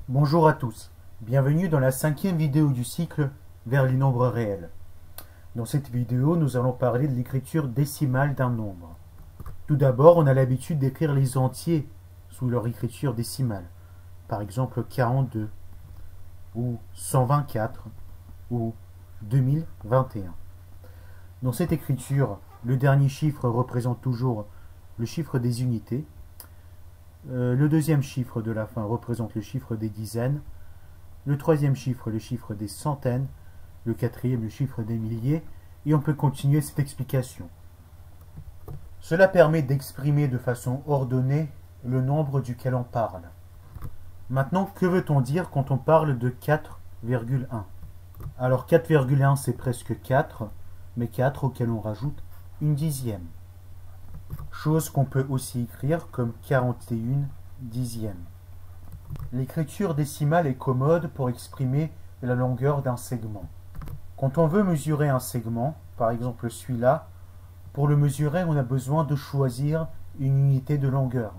Bonjour à tous, bienvenue dans la 5e vidéo du cycle vers les nombres réels. Dans cette vidéo, nous allons parler de l'écriture décimale d'un nombre. Tout d'abord, on a l'habitude d'écrire les entiers sous leur écriture décimale. Par exemple 42, ou 124, ou 2021. Dans cette écriture, le dernier chiffre représente toujours le chiffre des unités. Le deuxième chiffre de la fin représente le chiffre des dizaines. Le troisième chiffre, le chiffre des centaines. Le quatrième, le chiffre des milliers. Et on peut continuer cette explication. Cela permet d'exprimer de façon ordonnée le nombre duquel on parle. Maintenant, que veut-on dire quand on parle de 4,1? Alors 4,1 c'est presque 4, mais 4 auquel on rajoute une dixième. Chose qu'on peut aussi écrire comme 41 dixièmes. L'écriture décimale est commode pour exprimer la longueur d'un segment. Quand on veut mesurer un segment, par exemple celui-là, pour le mesurer, on a besoin de choisir une unité de longueur.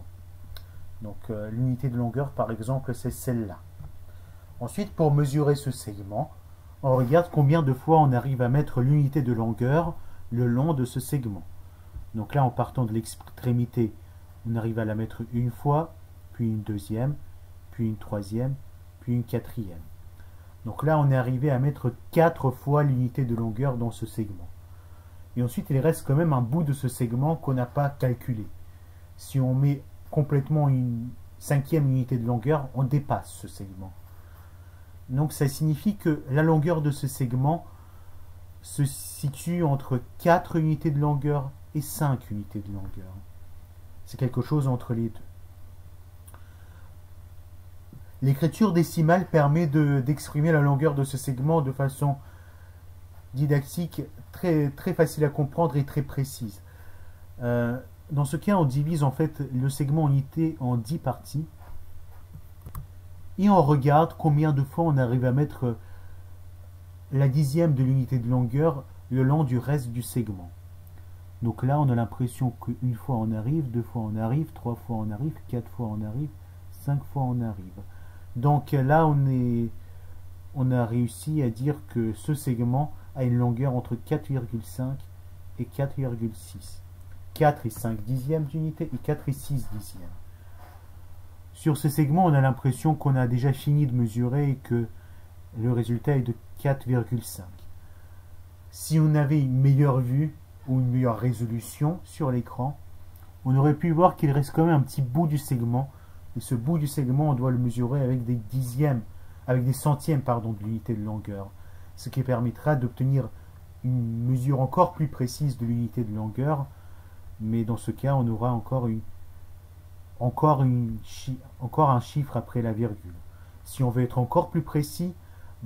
Donc l'unité de longueur, par exemple, c'est celle-là. Ensuite, pour mesurer ce segment, on regarde combien de fois on arrive à mettre l'unité de longueur le long de ce segment. Donc là, en partant de l'extrémité, on arrive à la mettre une fois, puis une deuxième, puis une troisième, puis une quatrième. Donc là, on est arrivé à mettre 4 fois l'unité de longueur dans ce segment. Et ensuite, il reste quand même un bout de ce segment qu'on n'a pas calculé. Si on met complètement une 5e unité de longueur, on dépasse ce segment. Donc ça signifie que la longueur de ce segment se situe entre 4 unités de longueur et 5 unités de longueur. C'est quelque chose entre les deux. L'écriture décimale permet d'exprimer la longueur de ce segment de façon didactique, très facile à comprendre et très précise. Dans ce cas, on divise en fait le segment unité en 10 parties et on regarde combien de fois on arrive à mettre la dixième de l'unité de longueur le long du reste du segment. Donc là, on a l'impression qu'une fois on arrive, deux fois on arrive, trois fois on arrive, quatre fois on arrive, 5 fois on arrive. Donc là, on a réussi à dire que ce segment a une longueur entre 4,5 et 4,6. 4 et 5 dixièmes d'unité et 4 et 6 dixièmes. Sur ce segment, on a l'impression qu'on a déjà fini de mesurer et que le résultat est de 4,5. Si on avait une meilleure vue ou une meilleure résolution sur l'écran, on aurait pu voir qu'il reste quand même un petit bout du segment. Et ce bout du segment, on doit le mesurer avec des dixièmes, avec des centièmes pardon, de l'unité de longueur. Ce qui permettra d'obtenir une mesure encore plus précise de l'unité de longueur. Mais dans ce cas, on aura encore un chiffre après la virgule. Si on veut être encore plus précis,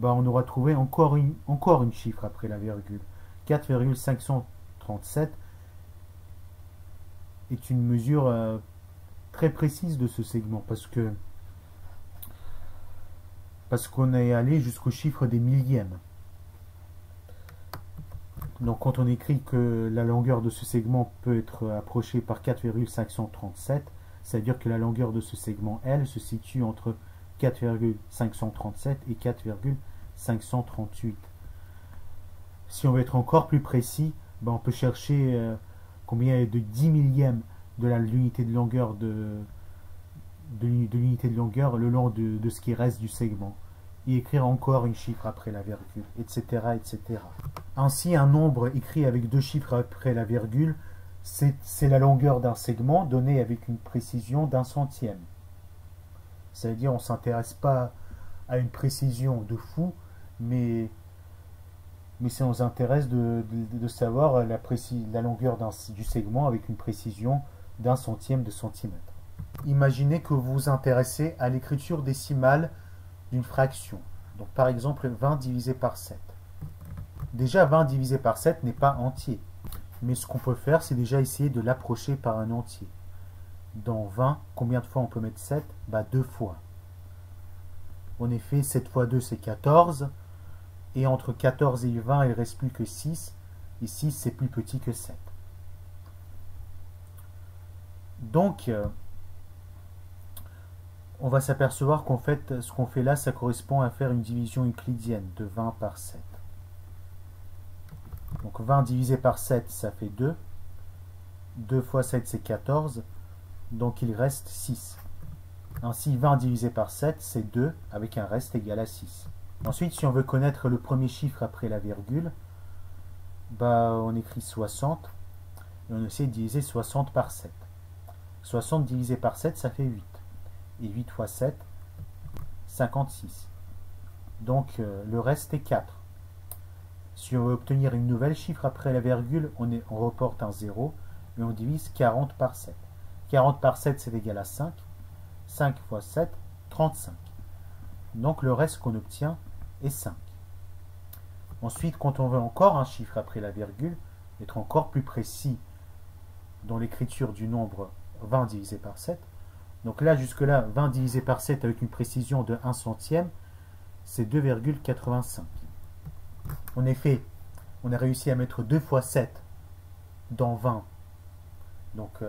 on aura trouvé encore une chiffre après la virgule. 4,537 est une mesure très précise de ce segment parce qu'on est allé jusqu'au chiffre des millièmes. Donc quand on écrit que la longueur de ce segment peut être approchée par 4,537, c'est-à-dire que la longueur de ce segment, elle, se situe entre 4,537 et 4,538. Si on veut être encore plus précis, on peut chercher combien est de 10 millièmes de l'unité de longueur de l'unité de longueur le long de ce qui reste du segment. Et écrire encore une chiffre après la virgule, etc., etc. Ainsi, un nombre écrit avec 2 chiffres après la virgule, c'est la longueur d'un segment donnée avec une précision d'un centième. C'est-à-dire on ne s'intéresse pas à une précision de fou, mais ça nous intéresse de savoir la longueur du segment avec une précision d'un centième de centimètre. Imaginez que vous vous intéressez à l'écriture décimale d'une fraction. Donc par exemple 20 divisé par 7. Déjà 20 divisé par 7 n'est pas entier. Mais ce qu'on peut faire, c'est déjà essayer de l'approcher par un entier. Dans 20, combien de fois on peut mettre 7? 2 fois. En effet, 7 fois 2 c'est 14. Et entre 14 et 20, il ne reste plus que 6. Et 6 c'est plus petit que 7. Donc, on va s'apercevoir qu'en fait, ce qu'on fait là, ça correspond à faire une division euclidienne de 20 par 7. Donc 20 divisé par 7, ça fait 2. 2 fois 7, c'est 14. Donc il reste 6. Ainsi, 20 divisé par 7, c'est 2, avec un reste égal à 6. Ensuite, si on veut connaître le premier chiffre après la virgule, bah, on écrit 60, et on essaie de diviser 60 par 7. 60 divisé par 7, ça fait 8. Et 8 fois 7, 56. Donc, le reste est 4. Si on veut obtenir une nouvelle chiffre après la virgule, on reporte un 0, et on divise 40 par 7. 40 par 7, c'est égal à 5. 5 fois 7, 35. Donc, le reste qu'on obtient est 5. Ensuite, quand on veut encore un chiffre après la virgule, être encore plus précis dans l'écriture du nombre 20 divisé par 7, donc là, jusque-là, 20 divisé par 7 avec une précision de 1 centième, c'est 2,85. En effet, on a réussi à mettre 2 fois 7 dans 20. Donc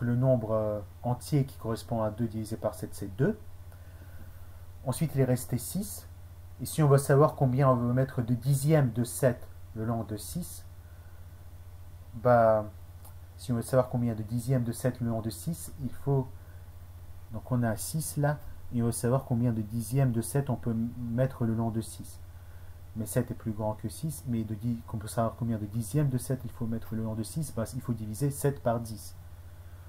le nombre entier qui correspond à 2 divisé par 7, c'est 2. Ensuite, il est resté 6. Et si on veut savoir combien on veut mettre de dixième de 7 le long de 6, bah, si on veut savoir combien de dixièmes de 7 le long de 6, il faut... Donc on a 6 là, et on veut savoir combien de dixièmes de 7 on peut mettre le long de 6. Mais 7 est plus grand que 6, mais qu'on peut savoir combien de dixièmes de 7 il faut mettre le long de 6, bah, il faut diviser 7 par 10.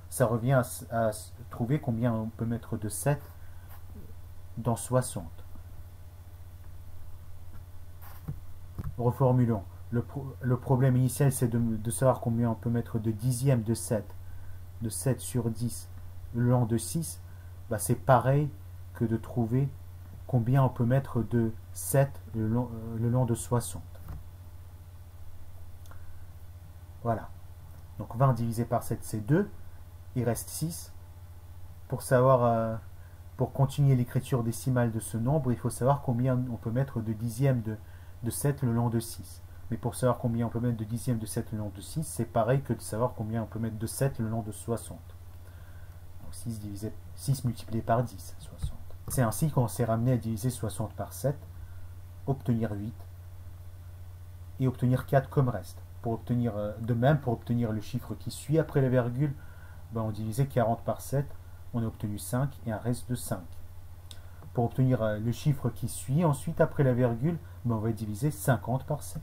Ça revient à trouver combien on peut mettre de 7 dans 60. Reformulons. Le problème initial, c'est de savoir combien on peut mettre de dixièmes de 7 sur 10 le long de 6. Bah, c'est pareil que de trouver combien on peut mettre de 7 le long de 60. Voilà. Donc 20 divisé par 7, c'est 2. Il reste 6. Pour continuer l'écriture décimale de ce nombre, il faut savoir combien on peut mettre de dixièmes de 7 le long de 6. Mais pour savoir combien on peut mettre de dixièmes de 7 le long de 6, c'est pareil que de savoir combien on peut mettre de 7 le long de 60. Donc 6 multiplié par 10, 60. C'est ainsi qu'on s'est ramené à diviser 60 par 7, obtenir 8, et obtenir 4 comme reste. De même, pour obtenir le chiffre qui suit après la virgule, ben, on divisait 40 par 7, on a obtenu 5 et un reste de 5. Pour obtenir le chiffre qui suit ensuite après la virgule, ben, on va diviser 50 par 7.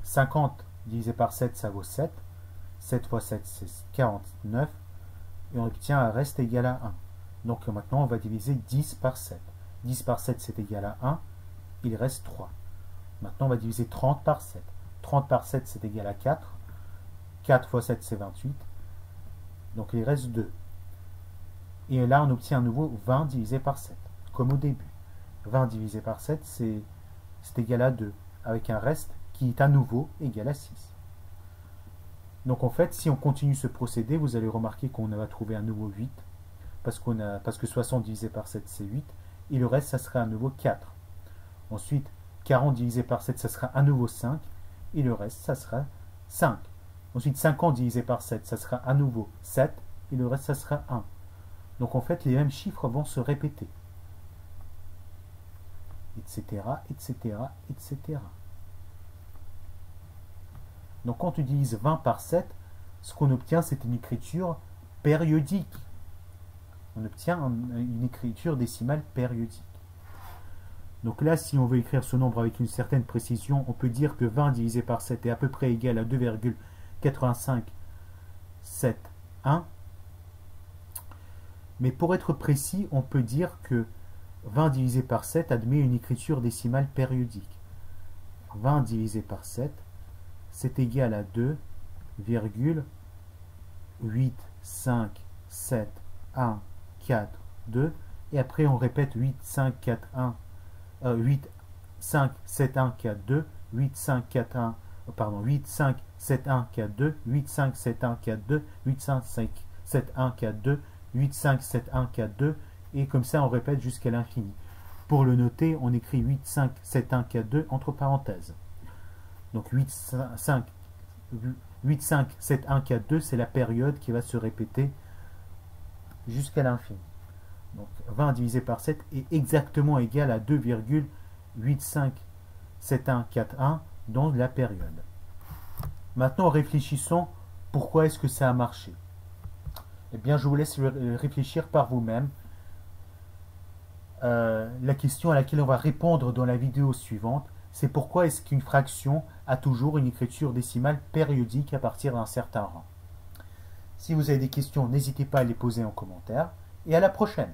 50 divisé par 7, ça vaut 7. 7 fois 7, c'est 49. Et on obtient un reste égal à 1. Donc maintenant, on va diviser 10 par 7. 10 par 7, c'est égal à 1. Il reste 3. Maintenant, on va diviser 30 par 7. 30 par 7, c'est égal à 4. 4 fois 7, c'est 28. Donc il reste 2. Et là, on obtient à nouveau 20 divisé par 7, comme au début. 20 divisé par 7, c'est égal à 2, avec un reste qui est à nouveau égal à 6. Donc en fait, si on continue ce procédé, vous allez remarquer qu'on va trouver à nouveau 8, parce que 60 divisé par 7, c'est 8, et le reste, ça sera à nouveau 4. Ensuite, 40 divisé par 7, ça sera à nouveau 5, et le reste, ça sera 5. Ensuite, 50 divisé par 7, ça sera à nouveau 7, et le reste, ça sera 1. Donc en fait, les mêmes chiffres vont se répéter. Etc., etc., etc. Donc quand on divise 20 par 7, ce qu'on obtient, c'est une écriture périodique. On obtient une écriture décimale périodique. Donc là, si on veut écrire ce nombre avec une certaine précision, on peut dire que 20 divisé par 7 est à peu près égal à 2,8571. Mais pour être précis, on peut dire que 20 divisé par 7 admet une écriture décimale périodique. 20 divisé par 7, c'est égal à 2,8571,4,2. Et après, on répète 8,5,7,1,4,2, 8,5,4,1, pardon, 8,5,7,1,4,2, 8,5,7,1,4,2, 8,5,7,1,4,2, 8,5,7,1,4,2, et comme ça on répète jusqu'à l'infini. Pour le noter, on écrit 8,5,7,1,4,2 entre parenthèses. Donc 8,5,7,1,4,2, c'est la période qui va se répéter jusqu'à l'infini. Donc 20 divisé par 7 est exactement égal à 2,857141 dans la période. Maintenant, réfléchissons pourquoi est-ce que ça a marché. Eh bien, je vous laisse réfléchir par vous-même. La question à laquelle on va répondre dans la vidéo suivante, c'est pourquoi est-ce qu'une fraction a toujours une écriture décimale périodique à partir d'un certain rang. Si vous avez des questions, n'hésitez pas à les poser en commentaire et à la prochaine.